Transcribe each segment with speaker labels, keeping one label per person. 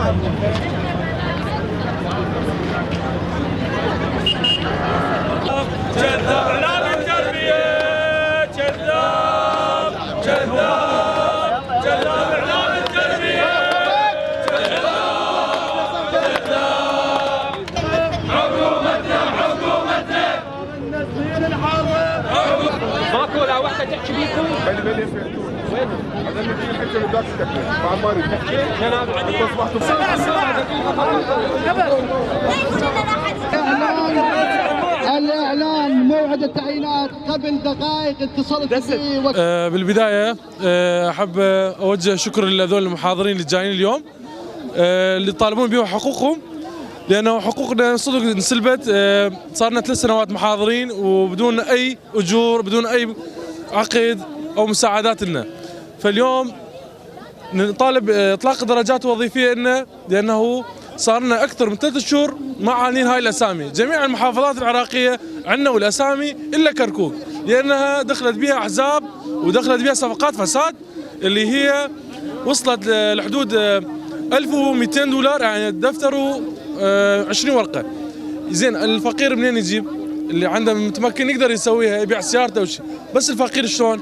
Speaker 1: كذاب اعلان التربيه، كذاب كذاب كذاب اعلان التربيه، كذاب كذاب حكومتنا حكومتنا
Speaker 2: ماكو ولا وحده تحكي بيكم؟ وين؟
Speaker 3: هذا اللي في الحته اللي بدك تحكي مع عماري
Speaker 4: الإعلان موعد التعيينات قبل دقائق اتصلت بي
Speaker 5: بالبداية أحب أوجه شكر لهذول المحاضرين اللي جايين اليوم اللي يطالبون بهم حقوقهم، لأنه حقوقنا صدق انسلبت. صارنا 3 سنوات محاضرين وبدون أي أجور، بدون أي عقد أو مساعدات لنا. فاليوم نطالب إطلاق درجات وظيفية لنا، لأنه صار لنا أكثر من 3 شهور ما عانين هاي الأسامي. جميع المحافظات العراقية عندنا والأسامي إلا كركوك، لأنها دخلت بها أحزاب ودخلت بها صفقات فساد اللي هي وصلت لحدود $1200، يعني دفتروا 20 ورقة. زين الفقير منين يجيب؟ اللي عنده متمكن يقدر يسويها، يبيع سيارته وشي، بس الفقير شلون؟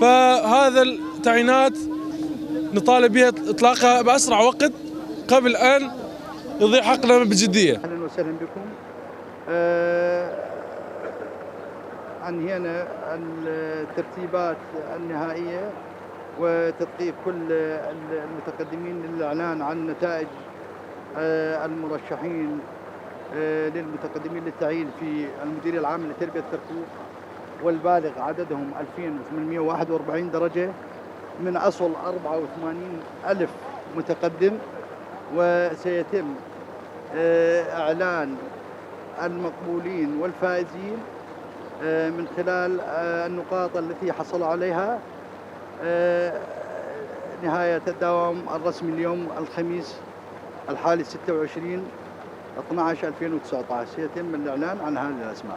Speaker 5: فهذا التعيينات نطالب بها إطلاقها بأسرع وقت قبل أن يضيع حقنا بجدية.
Speaker 4: أهلا وسهلا بكم. أنهينا الترتيبات النهائية وتدقيق كل المتقدمين للإعلان عن نتائج المرشحين للمتقدمين للتعيين في المديرية العامة لتربية كركوك، والبالغ عددهم 2841 درجة من أصل 84,000 متقدم. وسيتم إعلان المقبولين والفائزين من خلال النقاط التي حصلوا عليها نهاية الدوام الرسمي اليوم الخميس الحالي 26/12/2019 سيتم الإعلان عن هذه الأسماء.